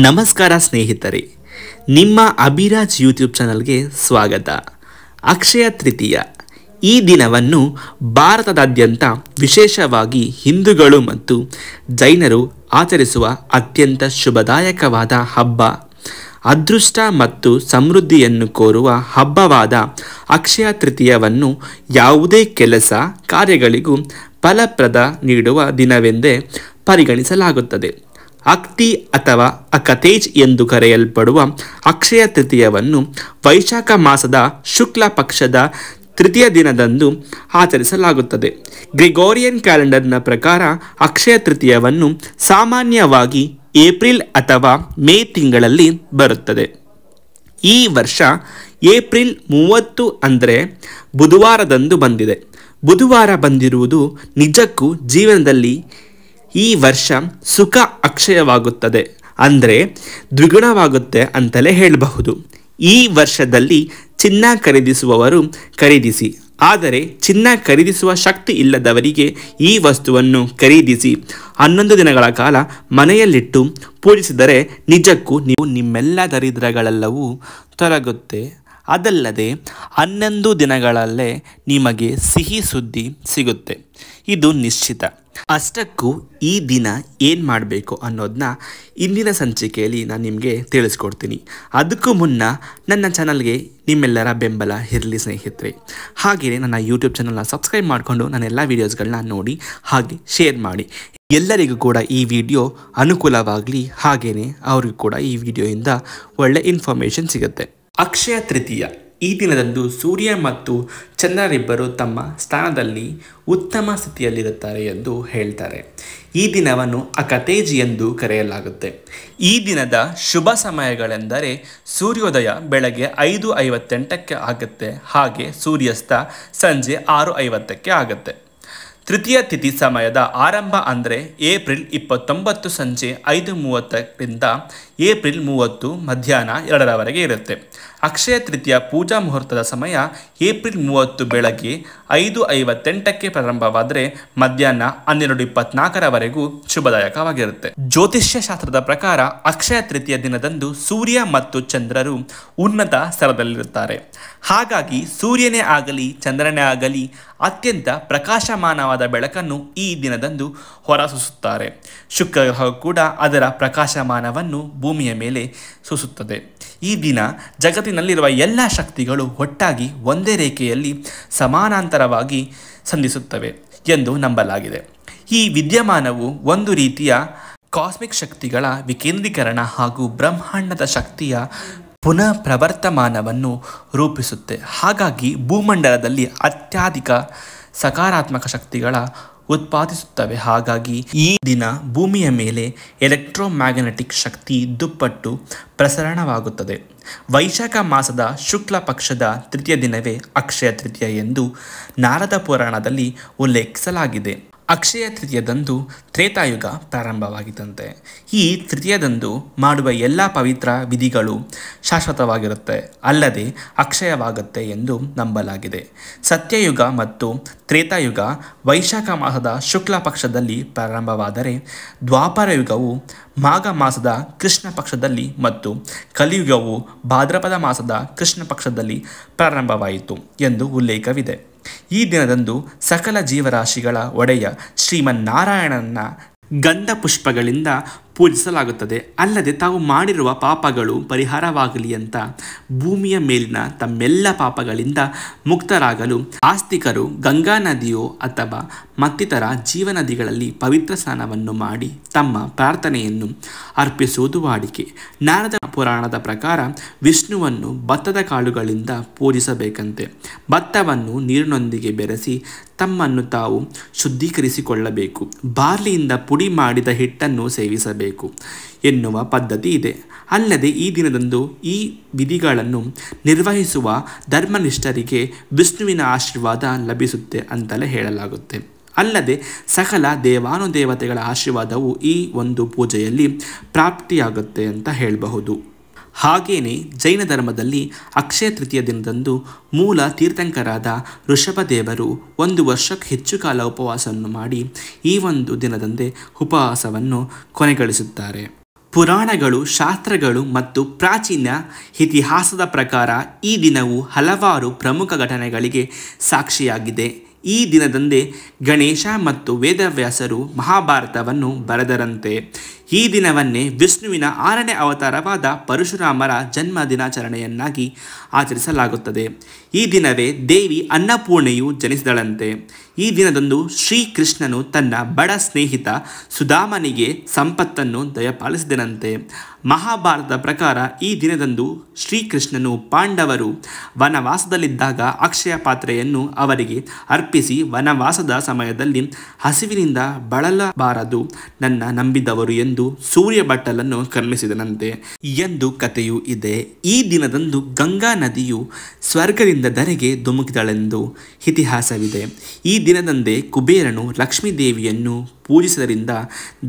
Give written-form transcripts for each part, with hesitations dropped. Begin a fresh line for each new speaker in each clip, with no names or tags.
ನಮಸ್ಕಾರ ಸ್ನೇಹಿತರೆ, ನಿಮ್ಮ ಅಭಿರಾಜ್ ಯೂಟ್ಯೂಬ್ ಚಾನಲ್ಗೆ ಸ್ವಾಗತ. ಅಕ್ಷಯ ತೃತೀಯ ಈ ದಿನವನ್ನು ಭಾರತದಾದ್ಯಂತ ವಿಶೇಷವಾಗಿ ಹಿಂದೂಗಳು ಮತ್ತು ಜೈನರು ಆಚರಿಸುವ ಅತ್ಯಂತ ಶುಭದಾಯಕವಾದ ಹಬ್ಬ. ಅದೃಷ್ಟ ಮತ್ತು ಸಮೃದ್ಧಿಯನ್ನು ಕೋರುವ ಹಬ್ಬವಾದ ಅಕ್ಷಯ ತೃತೀಯವನ್ನು ಯಾವುದೇ ಕೆಲಸ ಕಾರ್ಯಗಳಿಗೂ ಫಲಪ್ರದ ನೀಡುವ ದಿನವೆಂದೇ ಪರಿಗಣಿಸಲಾಗುತ್ತದೆ. ಅಕ್ತಿ ಅಥವಾ ಅಕತೇಜ್ ಎಂದು ಕರೆಯಲ್ಪಡುವ ಅಕ್ಷಯ ತೃತೀಯವನ್ನು ವೈಶಾಖ ಮಾಸದ ಶುಕ್ಲ ಪಕ್ಷದ ತೃತೀಯ ದಿನದಂದು ಆಚರಿಸಲಾಗುತ್ತದೆ. ಗ್ರಿಗೋರಿಯನ್ ಕ್ಯಾಲೆಂಡರ್ನ ಪ್ರಕಾರ ಅಕ್ಷಯ ತೃತೀಯವನ್ನು ಸಾಮಾನ್ಯವಾಗಿ ಏಪ್ರಿಲ್ ಅಥವಾ ಮೇ ತಿಂಗಳಲ್ಲಿ ಬರುತ್ತದೆ. ಈ ವರ್ಷ ಏಪ್ರಿಲ್ 30 ಅಂದರೆ ಬುಧವಾರದಂದು ಬಂದಿದೆ. ಬುಧವಾರ ಬಂದಿರುವುದು ನಿಜಕ್ಕೂ ಜೀವನದಲ್ಲಿ ಈ ವರ್ಷ ಸುಖ ಅಕ್ಷಯವಾಗುತ್ತದೆ, ಅಂದರೆ ದ್ವಿಗುಣವಾಗುತ್ತೆ ಅಂತಲೇ ಹೇಳಬಹುದು. ಈ ವರ್ಷದಲ್ಲಿ ಚಿನ್ನ ಖರೀದಿಸುವವರು ಖರೀದಿಸಿ, ಆದರೆ ಚಿನ್ನ ಖರೀದಿಸುವ ಶಕ್ತಿ ಇಲ್ಲದವರಿಗೆ ಈ ವಸ್ತುವನ್ನು ಖರೀದಿಸಿ 11 ದಿನಗಳ ಕಾಲ ಮನೆಯಲ್ಲಿಟ್ಟು ಪೂಜಿಸಿದರೆ ನಿಜಕ್ಕೂ ನಿಮ್ಮೆಲ್ಲ ದರಿದ್ರಗಳೆಲ್ಲವೂ ತೊಲಗುತ್ತೆ. ಅದಲ್ಲದೆ 11 ದಿನಗಳಲ್ಲೇ ನಿಮಗೆ ಸಿಹಿ ಸುದ್ದಿ ಸಿಗುತ್ತೆ, ಇದು ನಿಶ್ಚಿತ. ಅಷ್ಟಕ್ಕೂ ಈ ದಿನ ಏನು ಮಾಡಬೇಕು ಅನ್ನೋದನ್ನ ಇಂದಿನ ಸಂಚಿಕೆಯಲ್ಲಿ ನಾನು ನಿಮಗೆ ತಿಳಿಸ್ಕೊಡ್ತೀನಿ. ಅದಕ್ಕೂ ಮುನ್ನ ನನ್ನ ಚಾನಲ್ಗೆ ನಿಮ್ಮೆಲ್ಲರ ಬೆಂಬಲ ಇರಲಿ ಸ್ನೇಹಿತರೆ. ಹಾಗೆಯೇ ನನ್ನ ಯೂಟ್ಯೂಬ್ ಚಾನಲ್ನ ಸಬ್ಸ್ಕ್ರೈಬ್ ಮಾಡಿಕೊಂಡು ನನ್ನ ಎಲ್ಲ ವೀಡಿಯೋಸ್ಗಳನ್ನ ನೋಡಿ ಹಾಗೆ ಶೇರ್ ಮಾಡಿ. ಎಲ್ಲರಿಗೂ ಕೂಡ ಈ ವಿಡಿಯೋ ಅನುಕೂಲವಾಗಲಿ, ಹಾಗೆಯೇ ಅವ್ರಿಗೂ ಕೂಡ ಈ ವಿಡಿಯೋಯಿಂದ ಒಳ್ಳೆ ಇನ್ಫಾರ್ಮೇಷನ್ ಸಿಗುತ್ತೆ. ಅಕ್ಷಯ ತೃತೀಯ ಈ ದಿನದಂದು ಸೂರ್ಯ ಮತ್ತು ಚಂದ್ರರಿಬ್ಬರು ತಮ್ಮ ಸ್ಥಾನದಲ್ಲಿ ಉತ್ತಮ ಸ್ಥಿತಿಯಲ್ಲಿರುತ್ತಾರೆ ಎಂದು ಹೇಳ್ತಾರೆ. ಈ ದಿನವನ್ನು ಅಕತೇಜ್ ಎಂದು ಕರೆಯಲಾಗುತ್ತೆ. ಈ ದಿನದ ಶುಭ ಸಮಯಗಳೆಂದರೆ ಸೂರ್ಯೋದಯ ಬೆಳಗ್ಗೆ 5:58 ಆಗುತ್ತೆ, ಹಾಗೆ ಸೂರ್ಯಾಸ್ತ ಸಂಜೆ 6:50 ಆಗುತ್ತೆ. ತೃತೀಯ ತಿಥಿ ಸಮಯದ ಆರಂಭ ಅಂದರೆ ಏಪ್ರಿಲ್ 29 ಸಂಜೆ 5:30ರಿಂದ ಏಪ್ರಿಲ್ 30 ಮಧ್ಯಾಹ್ನ 2ರವರೆಗೆ ಇರುತ್ತೆ. ಅಕ್ಷಯ ತೃತೀಯ ಪೂಜಾ ಮುಹೂರ್ತದ ಸಮಯ ಏಪ್ರಿಲ್ 30 ಬೆಳಗ್ಗೆ 5:58 ಪ್ರಾರಂಭವಾದರೆ ಮಧ್ಯಾಹ್ನ 12:24ರವರೆಗೂ ಶುಭದಾಯಕವಾಗಿರುತ್ತೆ. ಜ್ಯೋತಿಷ್ಯ ಶಾಸ್ತ್ರದ ಪ್ರಕಾರ ಅಕ್ಷಯ ತೃತೀಯ ದಿನದಂದು ಸೂರ್ಯ ಮತ್ತು ಚಂದ್ರರು ಉನ್ನತ ಸ್ತರದಲ್ಲಿರುತ್ತಾರೆ. ಹಾಗಾಗಿ ಸೂರ್ಯನೇ ಆಗಲಿ ಚಂದ್ರನೇ ಆಗಲಿ ಅತ್ಯಂತ ಪ್ರಕಾಶಮಾನವಾದ ಬೆಳಕನ್ನು ಈ ದಿನದಂದು ಹೊರಸೂಸುತ್ತಾರೆ. ಶುಕ್ರ ಗ್ರಹ ಕೂಡ ಅದರ ಪ್ರಕಾಶಮಾನವನ್ನು ಭೂಮಿಯ ಮೇಲೆ ಸೂಸುತ್ತದೆ. ಈ ದಿನ ಜಗತ್ತಿನಲ್ಲಿರುವ ಎಲ್ಲ ಶಕ್ತಿಗಳು ಒಟ್ಟಾಗಿ ಒಂದೇ ರೇಖೆಯಲ್ಲಿ ಸಮಾನಾಂತರವಾಗಿ ಸಂಧಿಸುತ್ತವೆ ಎಂದು ನಂಬಲಾಗಿದೆ. ಈ ವಿದ್ಯಮಾನವು ಒಂದು ರೀತಿಯ ಕಾಸ್ಮಿಕ್ ಶಕ್ತಿಗಳ ವಿಕೇಂದ್ರೀಕರಣ ಹಾಗೂ ಬ್ರಹ್ಮಾಂಡದ ಶಕ್ತಿಯ ಪುನಃ ಪ್ರವರ್ತಮಾನವನ್ನು ರೂಪಿಸುತ್ತೆ. ಹಾಗಾಗಿ ಭೂಮಂಡಲದಲ್ಲಿ ಅತ್ಯಧಿಕ ಸಕಾರಾತ್ಮಕ ಶಕ್ತಿಗಳ ಉತ್ಪಾದಿಸುತ್ತವೆ. ಹಾಗಾಗಿ ಈ ದಿನ ಭೂಮಿಯ ಮೇಲೆ ಎಲೆಕ್ಟ್ರೋಮ್ಯಾಗ್ನೆಟಿಕ್ ಶಕ್ತಿ ದುಪ್ಪಟ್ಟು ಪ್ರಸರಣವಾಗುತ್ತದೆ. ವೈಶಾಖ ಮಾಸದ ಶುಕ್ಲ ಪಕ್ಷದ ತೃತೀಯ ದಿನವೇ ಅಕ್ಷಯ ತೃತೀಯ ಎಂದು ನಾರದ ಪುರಾಣದಲ್ಲಿ ಉಲ್ಲೇಖಿಸಲಾಗಿದೆ. ಅಕ್ಷಯ ತೃತೀಯದಂದು ತ್ರೇತಾಯುಗ ಪ್ರಾರಂಭವಾಗಿದ್ದಂತೆ ಈ ತೃತೀಯದಂದು ಮಾಡುವ ಎಲ್ಲ ಪವಿತ್ರ ವಿಧಿಗಳು ಶಾಶ್ವತವಾಗಿರುತ್ತೆ, ಅಲ್ಲದೆ ಅಕ್ಷಯವಾಗುತ್ತೆ ಎಂದು ನಂಬಲಾಗಿದೆ. ಸತ್ಯಯುಗ ಮತ್ತು ತ್ರೇತಾಯುಗ ವೈಶಾಖ ಮಾಸದ ಶುಕ್ಲ ಪಕ್ಷದಲ್ಲಿ ಪ್ರಾರಂಭವಾದರೆ ದ್ವಾಪರ ಯುಗವು ಮಾಘ ಮಾಸದ ಕೃಷ್ಣ ಪಕ್ಷದಲ್ಲಿ ಮತ್ತು ಕಲಿಯುಗವು ಭಾದ್ರಪದ ಮಾಸದ ಕೃಷ್ಣ ಪಕ್ಷದಲ್ಲಿ ಪ್ರಾರಂಭವಾಯಿತು ಎಂದು ಉಲ್ಲೇಖವಿದೆ. ಈ ದಿನದಂದು ಸಕಲ ಜೀವರಾಶಿಗಳ ಒಡೆಯ ಶ್ರೀಮನ್ನಾರಾಯಣನ ಗಂಧ ಪುಷ್ಪಗಳಿಂದ ಪೂಜಿಸಲಾಗುತ್ತದೆ. ಅಲ್ಲದೆ ತಾವು ಮಾಡಿರುವ ಪಾಪಗಳು ಪರಿಹಾರವಾಗಲಿ ಅಂತ ಭೂಮಿಯ ಮೇಲಿನ ತಮ್ಮೆಲ್ಲ ಪಾಪಗಳಿಂದ ಮುಕ್ತರಾಗಲು ಆಸ್ತಿಕರು ಗಂಗಾ ನದಿಯೋ ಅಥವಾ ಮತ್ತಿತರ ಜೀವನದಿಗಳಲ್ಲಿ ಪವಿತ್ರ ಸ್ನಾನವನ್ನು ಮಾಡಿ ತಮ್ಮ ಪ್ರಾರ್ಥನೆಯನ್ನು ಅರ್ಪಿಸುವುದು ವಾಡಿಕೆ. ನಾರದ ಪುರಾಣದ ಪ್ರಕಾರ ವಿಷ್ಣುವನ್ನು ಭತ್ತದ ಕಾಳುಗಳಿಂದ ಪೂಜಿಸಬೇಕಂತೆ. ಭತ್ತವನ್ನು ನೀರಿನೊಂದಿಗೆ ಬೆರೆಸಿ ತಮ್ಮನ್ನು ತಾವು ಶುದ್ಧೀಕರಿಸಿಕೊಳ್ಳಬೇಕು. ಬಾರ್ಲಿಯಿಂದ ಪುಡಿ ಮಾಡಿದ ಹಿಟ್ಟನ್ನು ಸೇವಿಸಬೇಕು ಎನ್ನುವ ಪದ್ಧತಿ ಇದೆ. ಅಲ್ಲದೆ ಈ ದಿನದಂದು ಈ ವಿಧಿಗಳನ್ನು ನಿರ್ವಹಿಸುವ ಧರ್ಮನಿಷ್ಠರಿಗೆ ವಿಷ್ಣುವಿನ ಆಶೀರ್ವಾದ ಲಭಿಸುತ್ತೆ ಅಂತಲೇ ಹೇಳಲಾಗುತ್ತೆ. ಅಲ್ಲದೆ ಸಕಲ ದೇವಾನುದೇವತೆಗಳ ಆಶೀರ್ವಾದವು ಈ ಒಂದು ಪೂಜೆಯಲ್ಲಿ ಪ್ರಾಪ್ತಿಯಾಗುತ್ತೆ ಅಂತ ಹೇಳಬಹುದು. ಹಾಗೆಯೇ ಜೈನ ಧರ್ಮದಲ್ಲಿ ಅಕ್ಷಯ ತೃತೀಯ ದಿನದಂದು ಮೂಲ ತೀರ್ಥಂಕರಾದ ಋಷಭದೇವರು 1 ವರ್ಷಕ್ಕೆ ಹೆಚ್ಚು ಕಾಲ ಉಪವಾಸವನ್ನು ಮಾಡಿ ಈ ಒಂದು ದಿನದಂದೇ ಉಪವಾಸವನ್ನು ಕೊನೆಗೊಳಿಸುತ್ತಾರೆ. ಪುರಾಣಗಳು, ಶಾಸ್ತ್ರಗಳು ಮತ್ತು ಪ್ರಾಚೀನ ಇತಿಹಾಸದ ಪ್ರಕಾರ ಈ ದಿನವು ಹಲವಾರು ಪ್ರಮುಖ ಘಟನೆಗಳಿಗೆ ಸಾಕ್ಷಿಯಾಗಿದೆ. ಈ ದಿನದಂದೇ ಗಣೇಶ ಮತ್ತು ವೇದವ್ಯಾಸರು ಮಹಾಭಾರತವನ್ನು ಬರೆದರಂತೆ. ಈ ದಿನವನ್ನೇ ವಿಷ್ಣುವಿನ 6ನೇ ಅವತಾರವಾದ ಪರಶುರಾಮರ ಜನ್ಮ ದಿನಾಚರಣೆಯನ್ನಾಗಿ ಆಚರಿಸಲಾಗುತ್ತದೆ. ಈ ದಿನವೇ ದೇವಿ ಅನ್ನಪೂರ್ಣೆಯು ಜನಿಸಿದಳಂತೆ. ಈ ದಿನದಂದು ಶ್ರೀಕೃಷ್ಣನು ತನ್ನ ಬಡ ಸ್ನೇಹಿತ ಸುಧಾಮನಿಗೆ ಸಂಪತ್ತನ್ನು ದಯಪಾಲಿಸಿದನಂತೆ. ಮಹಾಭಾರತದ ಪ್ರಕಾರ ಈ ದಿನದಂದು ಶ್ರೀಕೃಷ್ಣನು ಪಾಂಡವರು ವನವಾಸದಲ್ಲಿದ್ದಾಗ ಅಕ್ಷಯ ಪಾತ್ರೆಯನ್ನು ಅವರಿಗೆ ಅರ್ಪಿಸಿ, ವನವಾಸದ ಸಮಯದಲ್ಲಿ ಹಸಿವಿನಿಂದ ಬಳಲಬಾರದು ನನ್ನ ನಂಬಿದವರು ಎಂದು ಸೂರ್ಯ ಬಟ್ಟಲನ್ನು ಕರುಣಿಸಿದನಂತೆ ಎಂದು ಕಥೆಯೂ ಇದೆ. ಈ ದಿನದಂದು ಗಂಗಾ ನದಿಯು ಸ್ವರ್ಗದಿಂದ ಧರೆಗೆ ಧುಮುಕಿದಳೆಂದು ಇತಿಹಾಸವಿದೆ. ಈ ದಿನದಂದೇ ಕುಬೇರನು ಲಕ್ಷ್ಮೀದೇವಿಯನ್ನು ಪೂಜಿಸುವುದರಿಂದ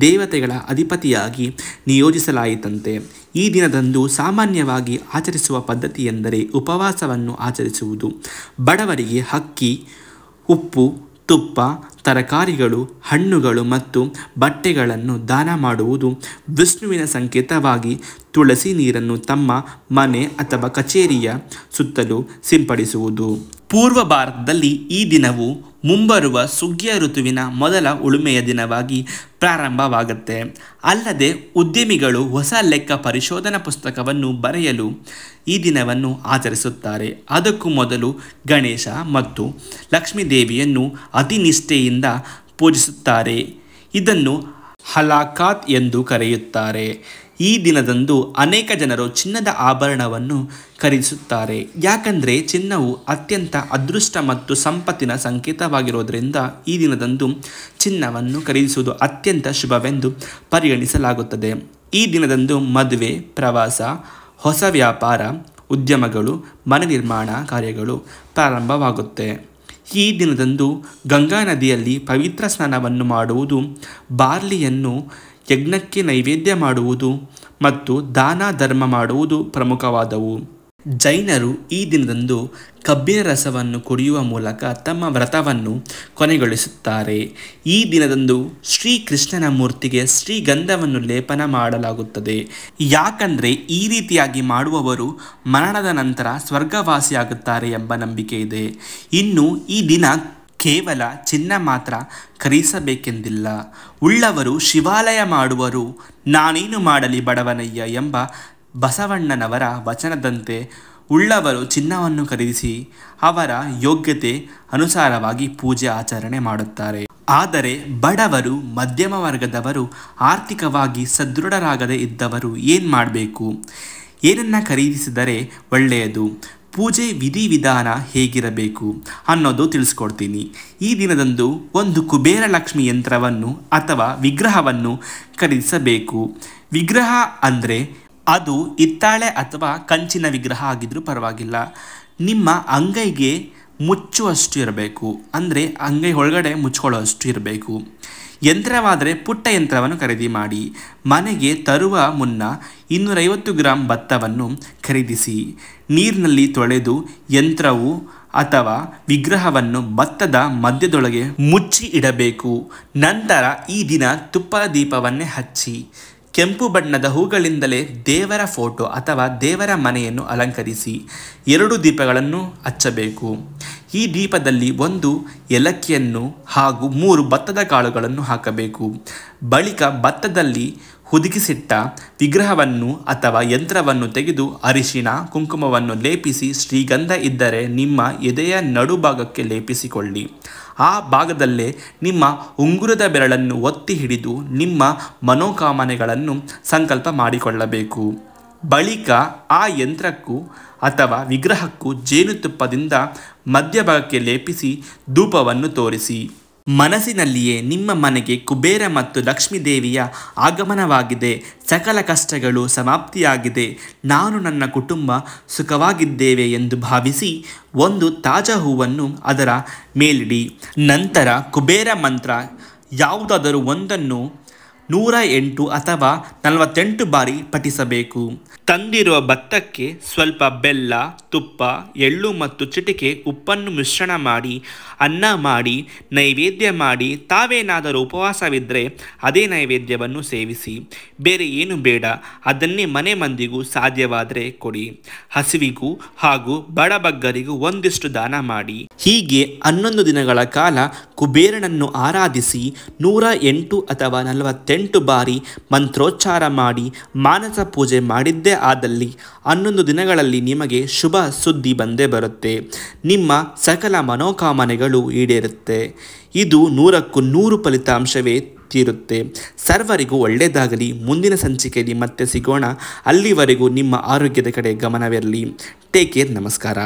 ದೇವತೆಗಳ ಅಧಿಪತಿಯಾಗಿ ನಿಯೋಜಿಸಲಾಯಿತಂತೆ. ಈ ದಿನದಂದು ಸಾಮಾನ್ಯವಾಗಿ ಆಚರಿಸುವ ಪದ್ಧತಿ ಎಂದರೆ ಉಪವಾಸವನ್ನು ಆಚರಿಸುವುದು. ಬಡವರಿಗೆ ಅಕ್ಕಿ, ಉಪ್ಪು, ತುಪ್ಪ, ತರಕಾರಿಗಳು, ಹಣ್ಣುಗಳು ಮತ್ತು ಬಟ್ಟೆಗಳನ್ನು ದಾನ ಮಾಡುವುದು. ವಿಷ್ಣುವಿನ ಸಂಕೇತವಾಗಿ ತುಳಸಿ ನೀರನ್ನು ತಮ್ಮ ಮನೆ ಅಥವಾ ಕಚೇರಿಯ ಸುತ್ತಲೂ ಸಿಂಪಡಿಸುವುದು. ಪೂರ್ವ ಭಾರತದಲ್ಲಿ ಈ ದಿನವು ಮುಂಬರುವ ಸುಗ್ಗಿಯ ಋತುವಿನ ಮೊದಲ ಉಳುಮೆಯ ದಿನವಾಗಿ ಪ್ರಾರಂಭವಾಗುತ್ತೆ. ಅಲ್ಲದೆ ಉದ್ಯಮಿಗಳು ಹೊಸ ಲೆಕ್ಕ ಪರಿಶೋಧನಾ ಪುಸ್ತಕವನ್ನು ಬರೆಯಲು ಈ ದಿನವನ್ನು ಆಚರಿಸುತ್ತಾರೆ. ಅದಕ್ಕೂ ಮೊದಲು ಗಣೇಶ ಮತ್ತು ಲಕ್ಷ್ಮೀದೇವಿಯನ್ನು ಅತಿ ನಿಷ್ಠೆಯಿಂದ ಪೂಜಿಸುತ್ತಾರೆ. ಇದನ್ನು ಹಲಾಕಾತ್ ಎಂದು ಕರೆಯುತ್ತಾರೆ. ಈ ದಿನದಂದು ಅನೇಕ ಜನರು ಚಿನ್ನದ ಆಭರಣವನ್ನು ಖರೀದಿಸುತ್ತಾರೆ. ಯಾಕಂದರೆ ಚಿನ್ನವು ಅತ್ಯಂತ ಅದೃಷ್ಟ ಮತ್ತು ಸಂಪತ್ತಿನ ಸಂಕೇತವಾಗಿರೋದರಿಂದ ಈ ದಿನದಂದು ಚಿನ್ನವನ್ನು ಖರೀದಿಸುವುದು ಅತ್ಯಂತ ಶುಭವೆಂದು ಪರಿಗಣಿಸಲಾಗುತ್ತದೆ. ಈ ದಿನದಂದು ಮದುವೆ, ಪ್ರವಾಸ, ಹೊಸ ವ್ಯಾಪಾರ ಉದ್ಯಮಗಳು, ಮನೆ ನಿರ್ಮಾಣ ಕಾರ್ಯಗಳು ಪ್ರಾರಂಭವಾಗುತ್ತೆ. ಈ ದಿನದಂದು ಗಂಗಾ ನದಿಯಲ್ಲಿ ಪವಿತ್ರ ಸ್ನಾನವನ್ನು ಮಾಡುವುದು, ಬಾರ್ಲಿಯನ್ನು ಯಜ್ಞಕ್ಕೆ ನೈವೇದ್ಯ ಮಾಡುವುದು ಮತ್ತು ದಾನ ಧರ್ಮ ಮಾಡುವುದು ಪ್ರಮುಖವಾದವು. ಜೈನರು ಈ ದಿನದಂದು ಕಬ್ಬಿನ ರಸವನ್ನು ಕುಡಿಯುವ ಮೂಲಕ ತಮ್ಮ ವ್ರತವನ್ನು ಕೊನೆಗೊಳಿಸುತ್ತಾರೆ. ಈ ದಿನದಂದು ಶ್ರೀಕೃಷ್ಣನ ಮೂರ್ತಿಗೆ ಶ್ರೀಗಂಧವನ್ನು ಲೇಪನ ಮಾಡಲಾಗುತ್ತದೆ. ಯಾಕಂದರೆ ಈ ರೀತಿಯಾಗಿ ಮಾಡುವವರು ಮರಣದ ನಂತರ ಸ್ವರ್ಗವಾಸಿಯಾಗುತ್ತಾರೆ ಎಂಬ ನಂಬಿಕೆ ಇದೆ. ಇನ್ನು ಈ ದಿನ ಕೇವಲ ಚಿನ್ನ ಮಾತ್ರ ಖರೀದಿಸಬೇಕೆಂದಿಲ್ಲ. ಉಳ್ಳವರು ಶಿವಾಲಯ ಮಾಡುವರು, ನಾನೇನು ಮಾಡಲಿ ಬಡವನಯ್ಯ ಎಂಬ ಬಸವಣ್ಣನವರ ವಚನದಂತೆ ಉಳ್ಳವರು ಚಿನ್ನವನ್ನು ಖರೀದಿಸಿ ಅವರ ಯೋಗ್ಯತೆ ಅನುಸಾರವಾಗಿ ಪೂಜೆ ಆಚರಣೆ ಮಾಡುತ್ತಾರೆ. ಆದರೆ ಬಡವರು, ಮಧ್ಯಮ ವರ್ಗದವರು, ಆರ್ಥಿಕವಾಗಿ ಸದೃಢರಾಗದೇ ಇದ್ದವರು ಏನು ಮಾಡಬೇಕು? ಏನನ್ನು ಖರೀದಿಸಿದರೆ ಒಳ್ಳೆಯದು? ಪೂಜೆ ವಿಧಿವಿಧಾನ ಹೇಗಿರಬೇಕು ಅನ್ನೋದು ತಿಳಿಸ್ಕೊಡ್ತೀನಿ. ಈ ದಿನದಂದು ಒಂದು ಕುಬೇರ ಲಕ್ಷ್ಮಿ ಯಂತ್ರವನ್ನು ಅಥವಾ ವಿಗ್ರಹವನ್ನು ಖರೀದಿಸಬೇಕು. ವಿಗ್ರಹ ಅಂದರೆ ಅದು ಹಿತ್ತಾಳೆ ಅಥವಾ ಕಂಚಿನ ವಿಗ್ರಹ ಆಗಿದ್ರೂ ಪರವಾಗಿಲ್ಲ. ನಿಮ್ಮ ಅಂಗೈಗೆ ಮುಚ್ಚುವಷ್ಟು ಇರಬೇಕು, ಅಂದರೆ ಅಂಗೈ ಒಳಗಡೆ ಮುಚ್ಕೊಳ್ಳೋಷ್ಟು ಇರಬೇಕು. ಯಂತ್ರವಾದರೆ ಪುಟ್ಟ ಯಂತ್ರವನ್ನು ಖರೀದಿ ಮಾಡಿ. ಮನೆಗೆ ತರುವ ಮುನ್ನ 250 ಗ್ರಾಂ ಭತ್ತವನ್ನು ಖರೀದಿಸಿ ನೀರಿನಲ್ಲಿ ತೊಳೆದು ಯಂತ್ರವು ಅಥವಾ ವಿಗ್ರಹವನ್ನು ಭತ್ತದ ಮಧ್ಯದೊಳಗೆ ಮುಚ್ಚಿ ಇಡಬೇಕು. ನಂತರ ಈ ದಿನ ತುಪ್ಪದ ದೀಪವನ್ನೇ ಹಚ್ಚಿ ಕೆಂಪು ಬಣ್ಣದ ಹೂಗಳಿಂದಲೇ ದೇವರ ಫೋಟೋ ಅಥವಾ ದೇವರ ಮನೆಯನ್ನು ಅಲಂಕರಿಸಿ 2 ದೀಪಗಳನ್ನು ಹಚ್ಚಬೇಕು. ಈ ದೀಪದಲ್ಲಿ 1 ಏಲಕ್ಕಿಯನ್ನು ಹಾಗೂ 3 ಭತ್ತದ ಕಾಳುಗಳನ್ನು ಹಾಕಬೇಕು. ಬಳಿಕ ಭತ್ತದಲ್ಲಿ ಹುದುಗಿಸಿಟ್ಟ ವಿಗ್ರಹವನ್ನು ಅಥವಾ ಯಂತ್ರವನ್ನು ತೆಗೆದು ಅರಿಶಿಣ, ಕುಂಕುಮವನ್ನು ಲೇಪಿಸಿ ಶ್ರೀಗಂಧ ಇದ್ದರೆ ನಿಮ್ಮ ಎದೆಯ ನಡುಭಾಗಕ್ಕೆ ಲೇಪಿಸಿಕೊಳ್ಳಿ. ಆ ಭಾಗದಲ್ಲೇ ನಿಮ್ಮ ಉಂಗುರದ ಬೆರಳನ್ನು ಒತ್ತಿ ಹಿಡಿದು ನಿಮ್ಮ ಮನೋಕಾಮನೆಗಳನ್ನು ಸಂಕಲ್ಪ ಮಾಡಿಕೊಳ್ಳಬೇಕು. ಬಳಿಕ ಆ ಯಂತ್ರಕ್ಕೂ ಅಥವಾ ವಿಗ್ರಹಕ್ಕೂ ಜೇನುತುಪ್ಪದಿಂದ ಮಧ್ಯಭಾಗಕ್ಕೆ ಲೇಪಿಸಿ ಧೂಪವನ್ನು ತೋರಿಸಿ. ಮನಸ್ಸಿನಲ್ಲಿಯೇ ನಿಮ್ಮ ಮನೆಗೆ ಕುಬೇರ ಮತ್ತು ಲಕ್ಷ್ಮೀದೇವಿಯ ಆಗಮನವಾಗಿದೆ, ಸಕಲ ಕಷ್ಟಗಳು ಸಮಾಪ್ತಿಯಾಗಿದೆ, ನಾನು ನನ್ನ ಕುಟುಂಬ ಸುಖವಾಗಿದ್ದೇವೆ ಎಂದು ಭಾವಿಸಿ 1 ತಾಜಾ ಹೂವನ್ನು ಅದರ ಮೇಲಿಡಿ. ನಂತರ ಕುಬೇರ ಮಂತ್ರ ಯಾವುದಾದರೂ ಒಂದನ್ನು 108 ಅಥವಾ 48 ಬಾರಿ ಪಠಿಸಬೇಕು. ತಂದಿರುವ ಭತ್ತಕ್ಕೆ ಸ್ವಲ್ಪ ಬೆಲ್ಲ, ತುಪ್ಪ, ಎಳ್ಳು ಮತ್ತು ಚಿಟಿಕೆ ಉಪ್ಪನ್ನು ಮಿಶ್ರಣ ಮಾಡಿ ಅನ್ನ ಮಾಡಿ ನೈವೇದ್ಯ ಮಾಡಿ ತಾವೇನಾದರೂ ಉಪವಾಸವಿದ್ದರೆ ಅದೇ ನೈವೇದ್ಯವನ್ನು ಸೇವಿಸಿ. ಬೇರೆ ಏನು ಬೇಡ, ಅದನ್ನೇ ಮನೆ ಮಂದಿಗೂ ಸಾಧ್ಯವಾದರೆ ಕೊಡಿ. ಹಸಿವಿಗೂ ಹಾಗೂ ಬಡಬಗ್ಗರಿಗೂ ಒಂದಿಷ್ಟು ದಾನ ಮಾಡಿ. ಹೀಗೆ 11 ದಿನಗಳ ಕಾಲ ಕುಬೇರನನ್ನು ಆರಾಧಿಸಿ 108 ಅಥವಾ 48 ಬಾರಿ ಮಂತ್ರೋಚ್ಚಾರ ಮಾಡಿ ಮಾನಸ ಪೂಜೆ ಮಾಡಿದ್ದೇ ಆದಲ್ಲಿ 11 ದಿನಗಳಲ್ಲಿ ನಿಮಗೆ ಶುಭ ಸುದ್ದಿ ಬಂದೇ ಬರುತ್ತೆ. ನಿಮ್ಮ ಸಕಲ ಮನೋಕಾಮನೆಗಳು ಈಡೇರುತ್ತೆ. ಇದು 100ಕ್ಕೂ 100 ಫಲಿತಾಂಶವೇ ತೀರುತ್ತೆ. ಸರ್ವರಿಗೂ ಒಳ್ಳೆಯದಾಗಲಿ. ಮುಂದಿನ ಸಂಚಿಕೆಯಲ್ಲಿ ಮತ್ತೆ ಸಿಗೋಣ. ಅಲ್ಲಿವರೆಗೂ ನಿಮ್ಮ ಆರೋಗ್ಯದ ಕಡೆ ಗಮನವಿರಲಿ. Take care. ನಮಸ್ಕಾರ.